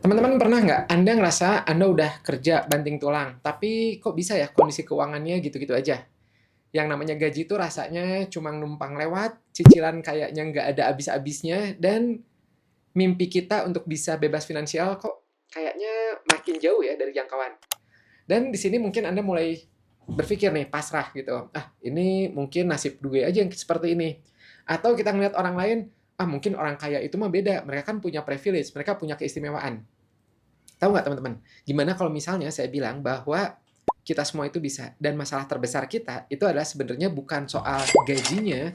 Teman-teman pernah nggak Anda ngerasa Anda udah kerja banting tulang, tapi kok bisa ya kondisi keuangannya gitu-gitu aja? Yang namanya gaji itu rasanya cuma numpang lewat, cicilan kayaknya nggak ada habis-habisnya, dan mimpi kita untuk bisa bebas finansial kok kayaknya makin jauh ya dari jangkauan. Dan di sini mungkin Anda mulai berpikir nih, pasrah gitu. Ah, ini mungkin nasib gue aja yang seperti ini. Atau kita ngeliat orang lain, ah mungkin orang kaya itu mah beda. Mereka kan punya privilege, mereka punya keistimewaan. Tahu nggak teman-teman, gimana kalau misalnya saya bilang bahwa kita semua itu bisa, dan masalah terbesar kita itu adalah sebenarnya bukan soal gajinya,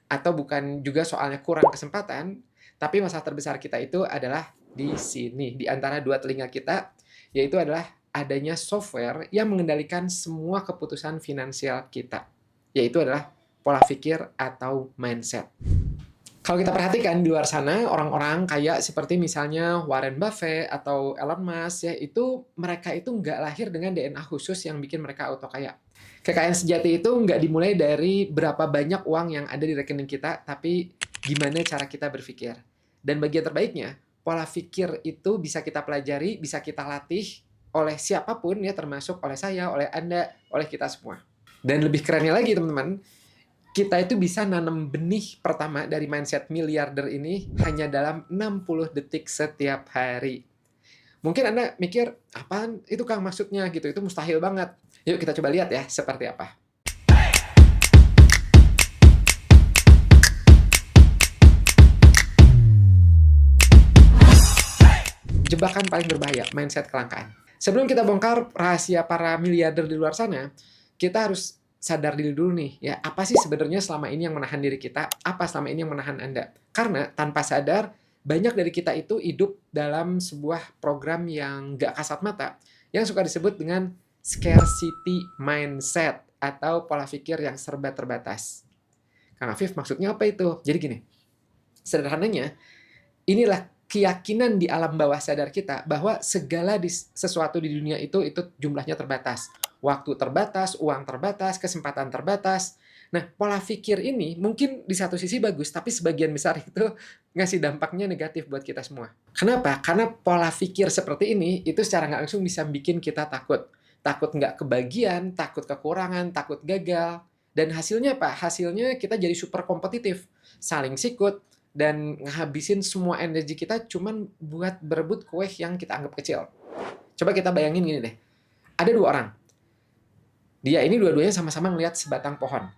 atau bukan juga soalnya kurang kesempatan, tapi masalah terbesar kita itu adalah di sini, di antara dua telinga kita, yaitu adalah adanya software yang mengendalikan semua keputusan finansial kita, yaitu adalah pola pikir atau mindset. Kalau kita perhatikan di luar sana, orang-orang kayak seperti misalnya Warren Buffett atau Elon Musk ya, itu mereka itu nggak lahir dengan DNA khusus yang bikin mereka auto kaya. Kekayaan sejati itu nggak dimulai dari berapa banyak uang yang ada di rekening kita, tapi gimana cara kita berpikir. Dan bagian terbaiknya, pola pikir itu bisa kita pelajari, bisa kita latih oleh siapapun ya, termasuk oleh saya, oleh Anda, oleh kita semua. Dan lebih kerennya lagi teman-teman, kita itu bisa nanam benih pertama dari mindset miliarder ini hanya dalam 60 detik setiap hari. Mungkin Anda mikir, apaan itu Kang maksudnya gitu, itu mustahil banget. Yuk kita coba lihat ya seperti apa. Jebakan paling berbahaya, mindset kelangkaan. Sebelum kita bongkar rahasia para miliarder di luar sana, kita harus sadar diri dulu nih, ya apa sih sebenarnya selama ini yang menahan diri kita, apa selama ini yang menahan Anda. Karena tanpa sadar, banyak dari kita itu hidup dalam sebuah program yang gak kasat mata, yang suka disebut dengan scarcity mindset, atau pola pikir yang serba terbatas. Kang Afif, maksudnya apa itu? Jadi gini, sederhananya, inilah keyakinan di alam bawah sadar kita bahwa segala sesuatu di dunia itu jumlahnya terbatas. Waktu terbatas, uang terbatas, kesempatan terbatas. Nah, pola pikir ini mungkin di satu sisi bagus, tapi sebagian besar itu ngasih dampaknya negatif buat kita semua. Kenapa? Karena pola pikir seperti ini itu secara nggak langsung bisa bikin kita takut. Takut nggak kebagian, takut kekurangan, takut gagal. Dan hasilnya apa? Hasilnya kita jadi super kompetitif. Saling sikut, dan ngehabisin semua energi kita cuman buat berebut kue yang kita anggap kecil. Coba kita bayangin gini deh. Ada dua orang. Dia ini dua-duanya sama-sama ngelihat sebatang pohon.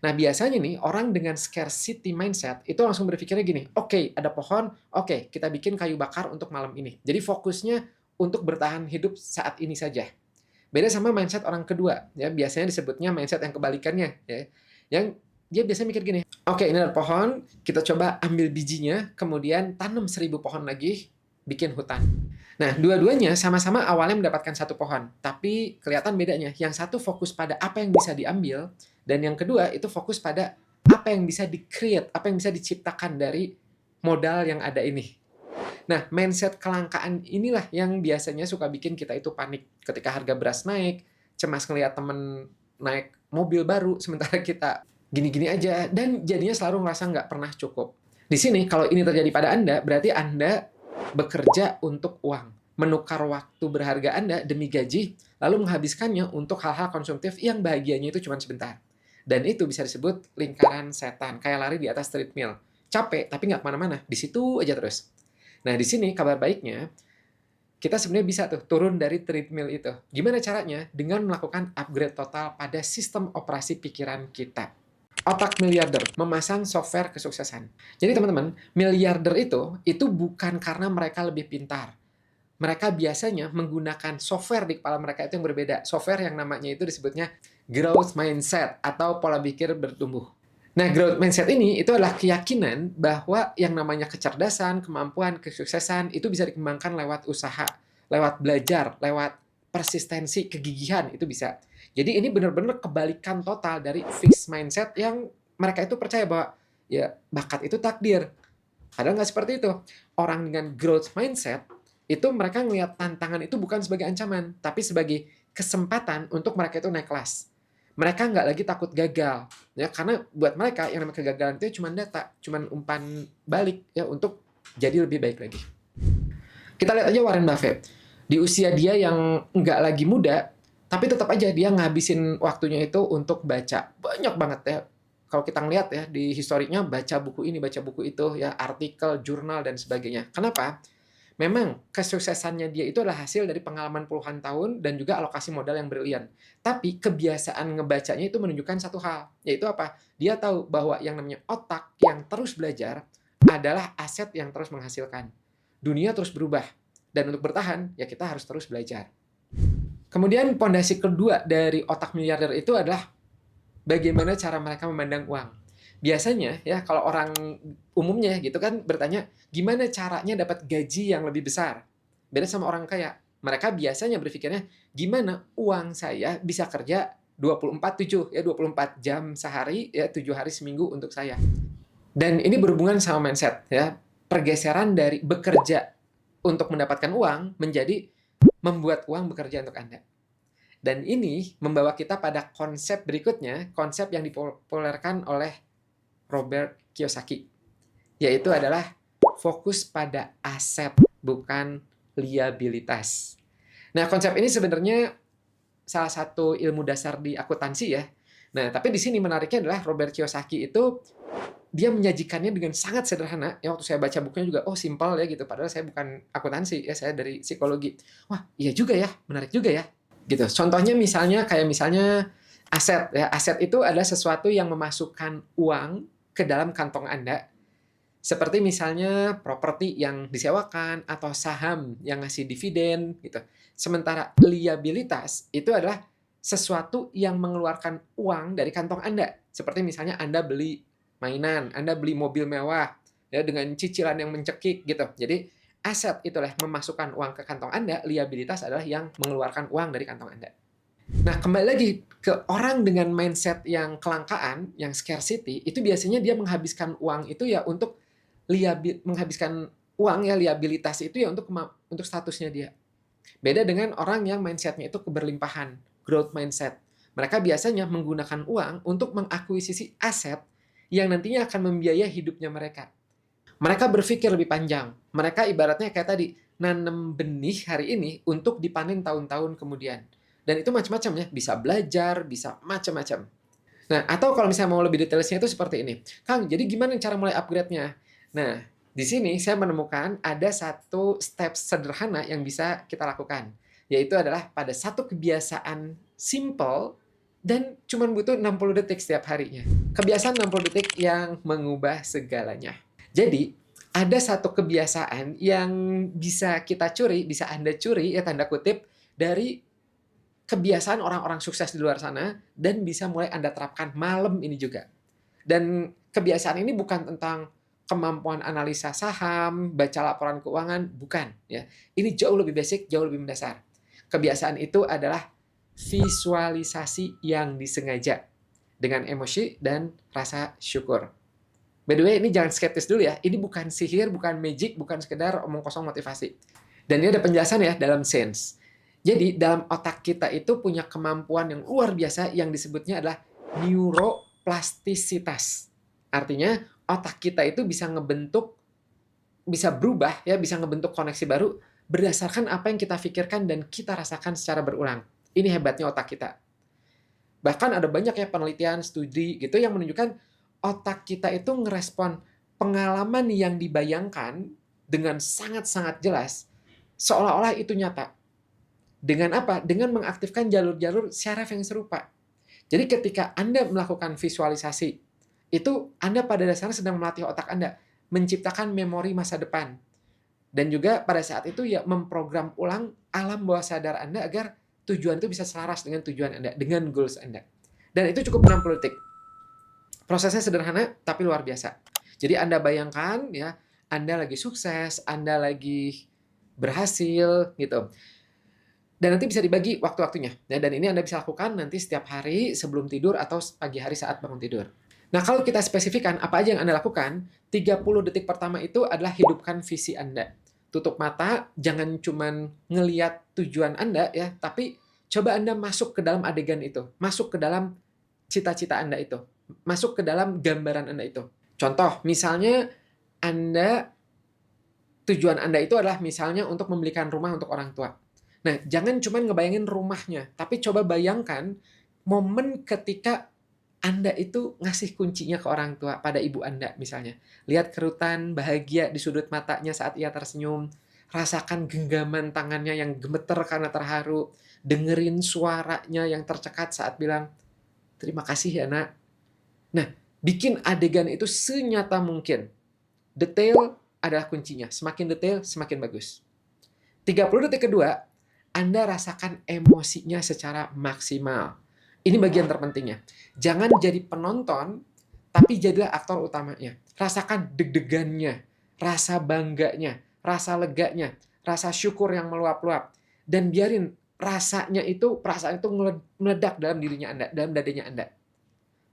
Nah, biasanya nih orang dengan scarcity mindset itu langsung berpikirnya gini, oke, ada pohon, oke, kita bikin kayu bakar untuk malam ini. Jadi fokusnya untuk bertahan hidup saat ini saja. Beda sama mindset orang kedua, ya biasanya disebutnya mindset yang kebalikannya, ya. Yang dia biasanya mikir gini, oke ini ada pohon, kita coba ambil bijinya, kemudian tanam 1000 pohon lagi, bikin hutan. Nah, dua-duanya sama-sama awalnya mendapatkan satu pohon, tapi kelihatan bedanya. Yang satu fokus pada apa yang bisa diambil, dan yang kedua itu fokus pada apa yang bisa di-create, apa yang bisa diciptakan dari modal yang ada ini. Nah, mindset kelangkaan inilah yang biasanya suka bikin kita itu panik ketika harga beras naik, cemas ngelihat temen naik mobil baru, sementara kita gini-gini aja, dan jadinya selalu ngerasa nggak pernah cukup. Di sini, kalau ini terjadi pada Anda, berarti Anda bekerja untuk uang, menukar waktu berharga Anda demi gaji, lalu menghabiskannya untuk hal-hal konsumtif yang bahagianya itu cuma sebentar. Dan itu bisa disebut lingkaran setan, kayak lari di atas treadmill. Capek, tapi nggak kemana-mana, di situ aja terus. Nah, di sini kabar baiknya, kita sebenarnya bisa tuh turun dari treadmill itu. Gimana caranya? Dengan melakukan upgrade total pada sistem operasi pikiran kita. Otak miliarder memasang software kesuksesan. Jadi teman-teman, miliarder itu bukan karena mereka lebih pintar. Mereka biasanya menggunakan software di kepala mereka itu yang berbeda. Software yang namanya itu disebutnya growth mindset atau pola pikir bertumbuh. Nah, growth mindset ini itu adalah keyakinan bahwa yang namanya kecerdasan, kemampuan, kesuksesan itu bisa dikembangkan lewat usaha, lewat belajar, lewat persistensi, kegigihan, itu bisa. Jadi ini benar-benar kebalikan total dari fixed mindset yang mereka itu percaya bahwa ya bakat itu takdir. Padahal nggak seperti itu. Orang dengan growth mindset itu mereka ngelihat tantangan itu bukan sebagai ancaman, tapi sebagai kesempatan untuk mereka itu naik kelas. Mereka nggak lagi takut gagal, ya karena buat mereka yang namanya kegagalan itu cuma data, cuma umpan balik ya untuk jadi lebih baik lagi. Kita lihat aja Warren Buffett. Di usia dia yang nggak lagi muda, tapi tetap aja dia ngabisin waktunya itu untuk baca. Banyak banget ya. Kalau kita ngeliat ya, di historinya baca buku ini, baca buku itu, ya artikel, jurnal, dan sebagainya. Kenapa? Memang kesuksesannya dia itu adalah hasil dari pengalaman puluhan tahun dan juga alokasi modal yang brilian. Tapi kebiasaan ngebacanya itu menunjukkan satu hal, yaitu apa? Dia tahu bahwa yang namanya otak yang terus belajar adalah aset yang terus menghasilkan. Dunia terus berubah, dan untuk bertahan, ya kita harus terus belajar. Kemudian pondasi kedua dari otak miliarder itu adalah bagaimana cara mereka memandang uang. Biasanya ya kalau orang umumnya gitu kan bertanya, gimana caranya dapat gaji yang lebih besar? Beda sama orang kaya. Mereka biasanya berpikirnya, gimana uang saya bisa kerja 24/7 ya 24 jam sehari ya 7 hari seminggu untuk saya. Dan ini berhubungan sama mindset ya. Pergeseran dari bekerja untuk mendapatkan uang menjadi membuat uang bekerja untuk Anda. Dan ini membawa kita pada konsep berikutnya, konsep yang dipopulerkan oleh Robert Kiyosaki, yaitu adalah fokus pada aset, bukan liabilitas. Nah, konsep ini sebenarnya salah satu ilmu dasar di akuntansi ya. Nah, tapi di sini menariknya adalah Robert Kiyosaki itu dia menyajikannya dengan sangat sederhana. Ya waktu saya baca bukunya juga, oh simpel ya gitu. Padahal saya bukan akuntansi ya, saya dari psikologi. Wah, iya juga ya, menarik juga ya. Gitu. Contohnya misalnya aset ya. Aset itu adalah sesuatu yang memasukkan uang ke dalam kantong Anda. Seperti misalnya properti yang disewakan atau saham yang ngasih dividen gitu. Sementara liabilitas itu adalah sesuatu yang mengeluarkan uang dari kantong Anda. Seperti misalnya Anda beli mainan, Anda beli mobil mewah ya dengan cicilan yang mencekik gitu. Jadi aset itulah memasukkan uang ke kantong Anda, liabilitas adalah yang mengeluarkan uang dari kantong Anda. Nah, kembali lagi ke orang dengan mindset yang kelangkaan, yang scarcity, itu biasanya dia menghabiskan uang itu ya untuk menghabiskan uang ya liabilitas itu ya untuk statusnya dia. Beda dengan orang yang mindsetnya itu keberlimpahan, growth mindset. Mereka biasanya menggunakan uang untuk mengakuisisi aset yang nantinya akan membiayai hidupnya mereka. Mereka berpikir lebih panjang. Mereka ibaratnya kayak tadi, nanam benih hari ini untuk dipanen tahun-tahun kemudian. Dan itu macam-macam ya, bisa belajar, bisa macam-macam. Nah, atau kalau misalnya mau lebih detailnya itu seperti ini. Kang, jadi gimana cara mulai upgrade-nya? Nah, di sini saya menemukan ada satu step sederhana yang bisa kita lakukan. Yaitu adalah pada satu kebiasaan simple dan cuma butuh 60 detik setiap harinya. Kebiasaan 60 detik yang mengubah segalanya. Jadi, ada satu kebiasaan yang bisa kita curi, bisa Anda curi, ya tanda kutip, dari kebiasaan orang-orang sukses di luar sana, dan bisa mulai Anda terapkan malam ini juga. Dan kebiasaan ini bukan tentang kemampuan analisa saham, baca laporan keuangan, bukan. Ya. Ini jauh lebih basic, jauh lebih mendasar. Kebiasaan itu adalah visualisasi yang disengaja dengan emosi dan rasa syukur. By the way, ini jangan skeptis dulu ya. Ini bukan sihir, bukan magic, bukan sekedar omong kosong motivasi. Dan ini ada penjelasan ya dalam Sense. Jadi dalam otak kita itu punya kemampuan yang luar biasa yang disebutnya adalah neuroplastisitas. Artinya otak kita itu bisa ngebentuk, bisa berubah ya, bisa ngebentuk koneksi baru berdasarkan apa yang kita pikirkan dan kita rasakan secara berulang. Ini hebatnya otak kita. Bahkan ada banyak ya penelitian, studi gitu yang menunjukkan otak kita itu ngerespon pengalaman yang dibayangkan dengan sangat-sangat jelas, seolah-olah itu nyata. Dengan apa? Dengan mengaktifkan jalur-jalur syaraf yang serupa. Jadi ketika Anda melakukan visualisasi, itu Anda pada dasarnya sedang melatih otak Anda, menciptakan memori masa depan. Dan juga pada saat itu ya memprogram ulang alam bawah sadar Anda agar tujuan itu bisa selaras dengan tujuan Anda, dengan goals Anda. Dan itu cukup 60 detik. Prosesnya sederhana tapi luar biasa. Jadi Anda bayangkan ya, Anda lagi sukses, Anda lagi berhasil gitu. Dan nanti bisa dibagi waktu-waktunya. Ya, dan ini Anda bisa lakukan nanti setiap hari sebelum tidur atau pagi hari saat bangun tidur. Nah, kalau kita spesifikkan apa aja yang Anda lakukan, 30 detik pertama itu adalah hidupkan visi Anda. Tutup mata, jangan cuman ngeliat tujuan Anda ya, tapi coba Anda masuk ke dalam adegan itu, masuk ke dalam cita-cita Anda itu, masuk ke dalam gambaran Anda itu. Contoh, misalnya Anda tujuan Anda itu adalah misalnya untuk membelikan rumah untuk orang tua. Nah, jangan cuma ngebayangin rumahnya, tapi coba bayangkan momen ketika Anda itu ngasih kuncinya ke orang tua pada ibu Anda misalnya. Lihat kerutan bahagia di sudut matanya saat ia tersenyum, rasakan genggaman tangannya yang gemeter karena terharu, dengerin suaranya yang tercekat saat bilang, "Terima kasih ya, Nak." Nah, bikin adegan itu senyata mungkin. Detail adalah kuncinya. Semakin detail, semakin bagus. 30 detik kedua, Anda rasakan emosinya secara maksimal. Ini bagian terpentingnya. Jangan jadi penonton, tapi jadilah aktor utamanya. Rasakan deg-degannya, rasa bangganya, rasa leganya, rasa syukur yang meluap-luap. Dan biarin rasanya itu, perasaan itu meledak dalam dirinya Anda, dalam dadanya Anda.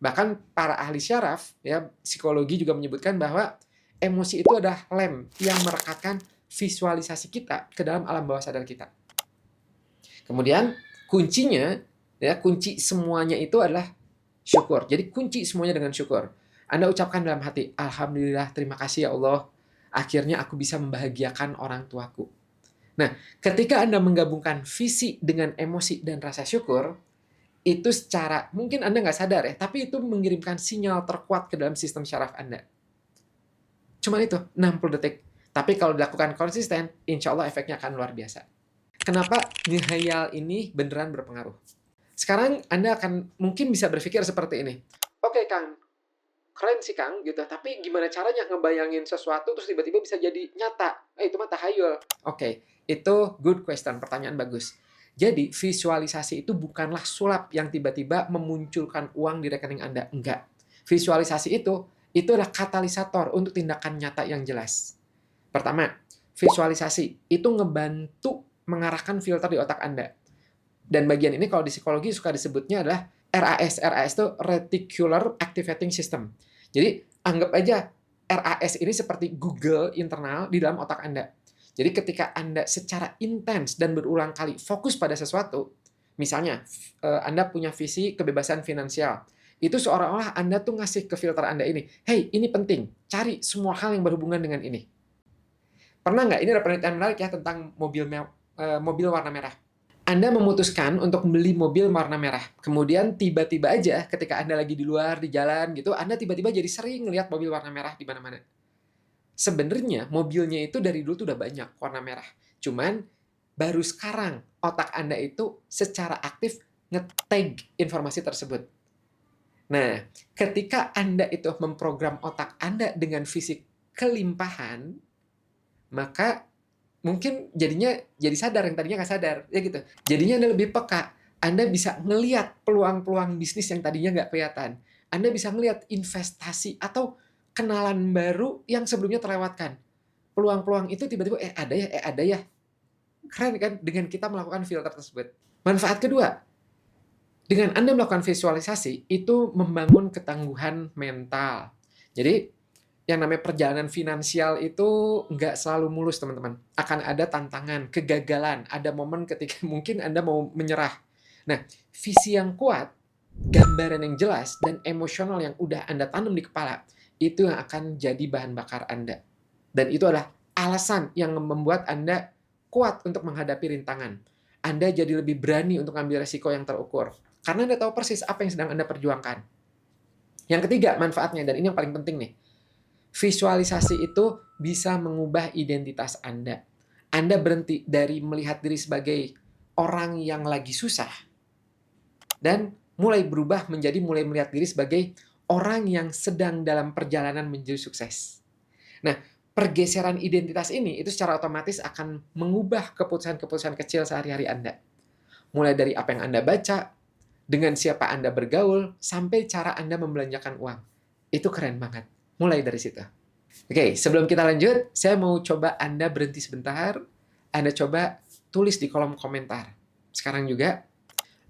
Bahkan para ahli syaraf, ya, psikologi juga menyebutkan bahwa emosi itu adalah lem yang merekatkan visualisasi kita ke dalam alam bawah sadar kita. Kemudian kuncinya, ya, kunci semuanya itu adalah syukur. Jadi kunci semuanya dengan syukur. Anda ucapkan dalam hati, "Alhamdulillah, terima kasih ya Allah. Akhirnya aku bisa membahagiakan orang tuaku." Nah, ketika Anda menggabungkan visi dengan emosi dan rasa syukur, itu secara, mungkin Anda nggak sadar ya, tapi itu mengirimkan sinyal terkuat ke dalam sistem syaraf Anda. Cuman itu, 60 detik. Tapi kalau dilakukan konsisten, insya Allah efeknya akan luar biasa. Kenapa ngehayal ini beneran berpengaruh? Sekarang Anda akan mungkin bisa berpikir seperti ini. Oke, Kang, keren sih Kang, gitu. Tapi gimana caranya ngebayangin sesuatu terus tiba-tiba bisa jadi nyata? Itu mah tahayul. Oke, itu good question, pertanyaan bagus. Jadi, visualisasi itu bukanlah sulap yang tiba-tiba memunculkan uang di rekening Anda. Enggak. Visualisasi itu adalah katalisator untuk tindakan nyata yang jelas. Pertama, visualisasi itu ngebantu mengarahkan filter di otak Anda. Dan bagian ini kalau di psikologi suka disebutnya adalah RAS. RAS itu Reticular Activating System. Jadi, anggap aja RAS ini seperti Google internal di dalam otak Anda. Jadi ketika Anda secara intens dan berulang kali fokus pada sesuatu, misalnya Anda punya visi kebebasan finansial, itu seolah-olah Anda tuh ngasih ke filter Anda ini, "Hey, ini penting, cari semua hal yang berhubungan dengan ini." Pernah nggak, ini ada penelitian menarik ya tentang mobil warna merah. Anda memutuskan untuk beli mobil warna merah. Kemudian tiba-tiba aja ketika Anda lagi di luar, di jalan gitu, Anda tiba-tiba jadi sering ngelihat mobil warna merah di mana-mana. Sebenarnya mobilnya itu dari dulu tuh udah banyak warna merah. Cuman baru sekarang otak Anda itu secara aktif nge-tag informasi tersebut. Nah, ketika Anda itu memprogram otak Anda dengan visi kelimpahan, maka mungkin jadinya jadi sadar yang tadinya nggak sadar, ya gitu. Jadinya Anda lebih peka. Anda bisa ngelihat peluang-peluang bisnis yang tadinya nggak kelihatan. Anda bisa ngelihat investasi atau kenalan baru yang sebelumnya terlewatkan. Peluang-peluang itu tiba-tiba, ada ya. Keren kan dengan kita melakukan filter tersebut. Manfaat kedua, dengan Anda melakukan visualisasi, itu membangun ketangguhan mental. Jadi, yang namanya perjalanan finansial itu nggak selalu mulus, teman-teman. Akan ada tantangan, kegagalan, ada momen ketika mungkin Anda mau menyerah. Nah, visi yang kuat, gambaran yang jelas, dan emosional yang udah Anda tanam di kepala, itu yang akan jadi bahan bakar Anda. Dan itu adalah alasan yang membuat Anda kuat untuk menghadapi rintangan. Anda jadi lebih berani untuk ambil resiko yang terukur. Karena Anda tahu persis apa yang sedang Anda perjuangkan. Yang ketiga, manfaatnya, dan ini yang paling penting nih. Visualisasi itu bisa mengubah identitas Anda. Anda berhenti dari melihat diri sebagai orang yang lagi susah dan mulai berubah menjadi mulai melihat diri sebagai orang yang sedang dalam perjalanan menuju sukses. Nah, pergeseran identitas ini itu secara otomatis akan mengubah keputusan-keputusan kecil sehari-hari Anda. Mulai dari apa yang Anda baca, dengan siapa Anda bergaul, sampai cara Anda membelanjakan uang. Itu keren banget. Mulai dari situ. Oke, sebelum kita lanjut, saya mau coba Anda berhenti sebentar. Anda coba tulis di kolom komentar. Sekarang juga,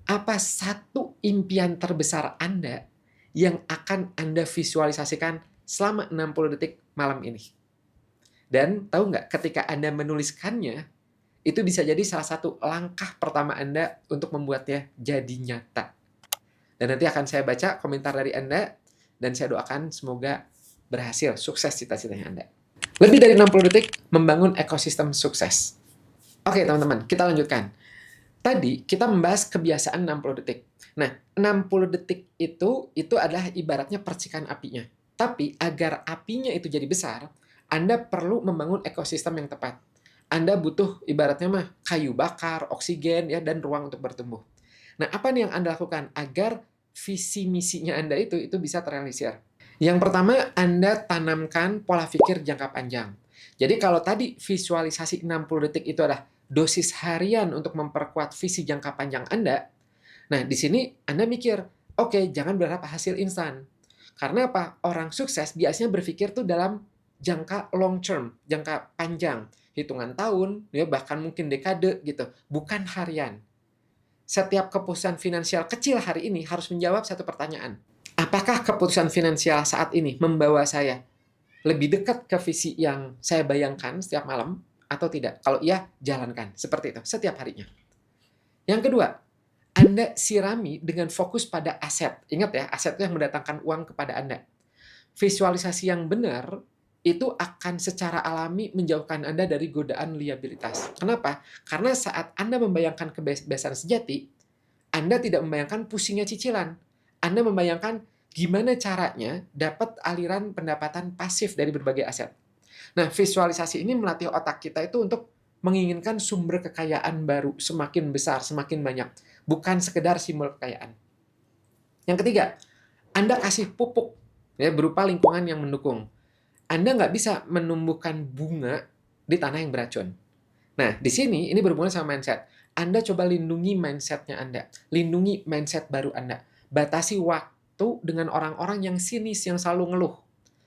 apa satu impian terbesar Anda yang akan Anda visualisasikan selama 60 detik malam ini? Dan tahu nggak, ketika Anda menuliskannya, itu bisa jadi salah satu langkah pertama Anda untuk membuatnya jadi nyata. Dan nanti akan saya baca komentar dari Anda, dan saya doakan semoga berhasil, sukses cita-citanya Anda. Lebih dari 60 detik membangun ekosistem sukses. Oke, teman-teman, kita lanjutkan. Tadi kita membahas kebiasaan 60 detik. Nah, 60 detik itu adalah ibaratnya percikan apinya. Tapi agar apinya itu jadi besar, Anda perlu membangun ekosistem yang tepat. Anda butuh ibaratnya mah kayu bakar, oksigen ya dan ruang untuk bertumbuh. Nah, apa nih yang Anda lakukan agar visi misinya Anda itu bisa terrealisir? Yang pertama, Anda tanamkan pola pikir jangka panjang. Jadi kalau tadi visualisasi 60 detik itu adalah dosis harian untuk memperkuat visi jangka panjang Anda, nah di sini Anda mikir, oke, jangan berharap hasil instan. Karena apa? Orang sukses biasanya berpikir tuh dalam jangka long term, jangka panjang, hitungan tahun, ya bahkan mungkin dekade gitu, bukan harian. Setiap keputusan finansial kecil hari ini harus menjawab satu pertanyaan. Apakah keputusan finansial saat ini membawa saya lebih dekat ke visi yang saya bayangkan setiap malam atau tidak? Kalau iya, jalankan. Seperti itu, setiap harinya. Yang kedua, Anda sirami dengan fokus pada aset. Ingat ya, aset itu yang mendatangkan uang kepada Anda. Visualisasi yang benar itu akan secara alami menjauhkan Anda dari godaan liabilitas. Kenapa? Karena saat Anda membayangkan kebebasan sejati, Anda tidak membayangkan pusingnya cicilan. Anda membayangkan gimana caranya dapat aliran pendapatan pasif dari berbagai aset. Nah, visualisasi ini melatih otak kita itu untuk menginginkan sumber kekayaan baru semakin besar, semakin banyak. Bukan sekedar simbol kekayaan. Yang ketiga, Anda kasih pupuk ya, berupa lingkungan yang mendukung. Anda nggak bisa menumbuhkan bunga di tanah yang beracun. Nah, di sini ini berhubungan sama mindset. Anda coba lindungi mindsetnya Anda. Lindungi mindset baru Anda. Batasi waktu dengan orang-orang yang sinis, yang selalu ngeluh.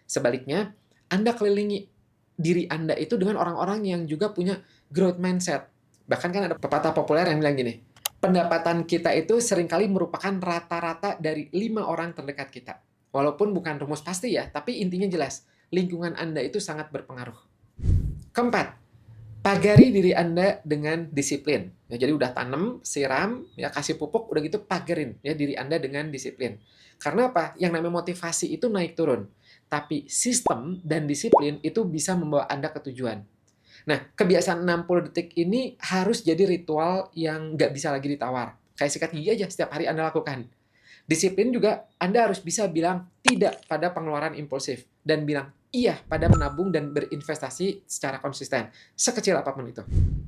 Sebaliknya, Anda kelilingi diri Anda itu dengan orang-orang yang juga punya growth mindset. Bahkan kan ada pepatah populer yang bilang gini, pendapatan kita itu seringkali merupakan rata-rata dari 5 orang terdekat kita. Walaupun bukan rumus pasti ya, tapi intinya jelas. Lingkungan Anda itu sangat berpengaruh. Keempat, pagari diri Anda dengan disiplin. Ya, jadi udah tanam, siram, ya kasih pupuk, udah gitu pagerin ya diri Anda dengan disiplin. Karena apa? Yang namanya motivasi itu naik turun. Tapi sistem dan disiplin itu bisa membawa Anda ke tujuan. Nah, kebiasaan 60 detik ini harus jadi ritual yang nggak bisa lagi ditawar. Kayak sikat gigi aja setiap hari Anda lakukan. Disiplin juga Anda harus bisa bilang tidak pada pengeluaran impulsif dan bilang iya pada menabung dan berinvestasi secara konsisten, sekecil apapun itu.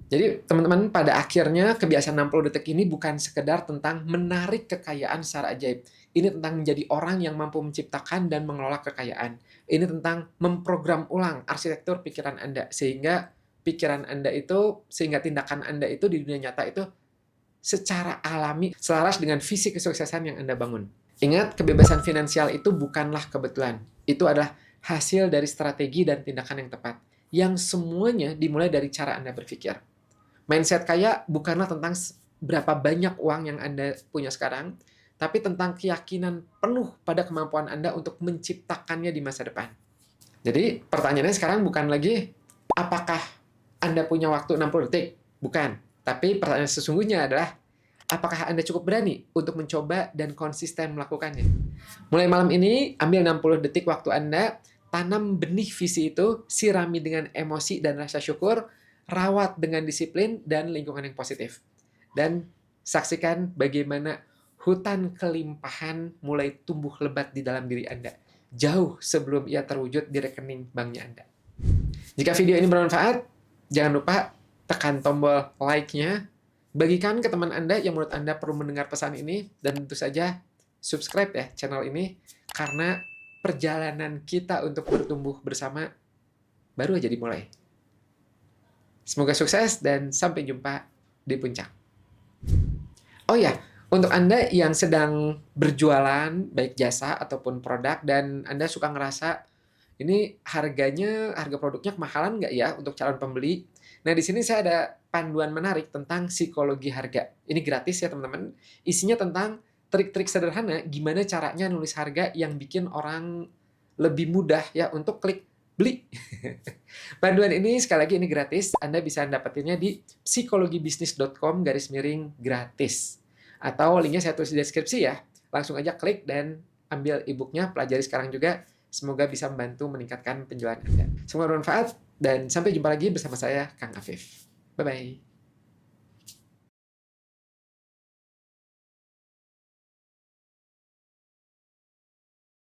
Jadi teman-teman, pada akhirnya kebiasaan 60 detik ini bukan sekedar tentang menarik kekayaan secara ajaib. Ini tentang menjadi orang yang mampu menciptakan dan mengelola kekayaan. Ini tentang memprogram ulang arsitektur pikiran Anda sehingga pikiran Anda itu, sehingga tindakan Anda itu di dunia nyata itu secara alami selaras dengan visi kesuksesan yang Anda bangun. Ingat, kebebasan finansial itu bukanlah kebetulan. Itu adalah hasil dari strategi dan tindakan yang tepat. Yang semuanya dimulai dari cara Anda berpikir. Mindset kaya bukanlah tentang berapa banyak uang yang Anda punya sekarang, tapi tentang keyakinan penuh pada kemampuan Anda untuk menciptakannya di masa depan. Jadi, pertanyaannya sekarang bukan lagi apakah Anda punya waktu 60 detik? Bukan. Tapi pertanyaan sesungguhnya adalah, apakah Anda cukup berani untuk mencoba dan konsisten melakukannya? Mulai malam ini, ambil 60 detik waktu Anda, tanam benih visi itu, sirami dengan emosi dan rasa syukur, rawat dengan disiplin dan lingkungan yang positif. Dan saksikan bagaimana hutan kelimpahan mulai tumbuh lebat di dalam diri Anda, jauh sebelum ia terwujud di rekening banknya Anda. Jika video ini bermanfaat, jangan lupa tekan tombol like-nya, bagikan ke teman Anda yang menurut Anda perlu mendengar pesan ini, dan tentu saja subscribe ya channel ini, karena perjalanan kita untuk bertumbuh bersama baru aja dimulai. Semoga sukses dan sampai jumpa di puncak. Oh ya, untuk Anda yang sedang berjualan, baik jasa ataupun produk, dan Anda suka ngerasa, ini harga produknya kemahalan nggak ya untuk calon pembeli? Nah, di sini saya ada panduan menarik tentang psikologi harga. Ini gratis ya teman-teman. Isinya tentang trik-trik sederhana gimana caranya nulis harga yang bikin orang lebih mudah ya untuk klik beli. Panduan ini sekali lagi ini gratis. Anda bisa dapetinnya di psikologibisnis.com/gratis. Atau linknya saya tulis di deskripsi ya. Langsung aja klik dan ambil e-booknya, pelajari sekarang juga. Semoga bisa membantu meningkatkan penjualan Anda. Semoga bermanfaat dan sampai jumpa lagi bersama saya, Kang Afif. Bye-bye.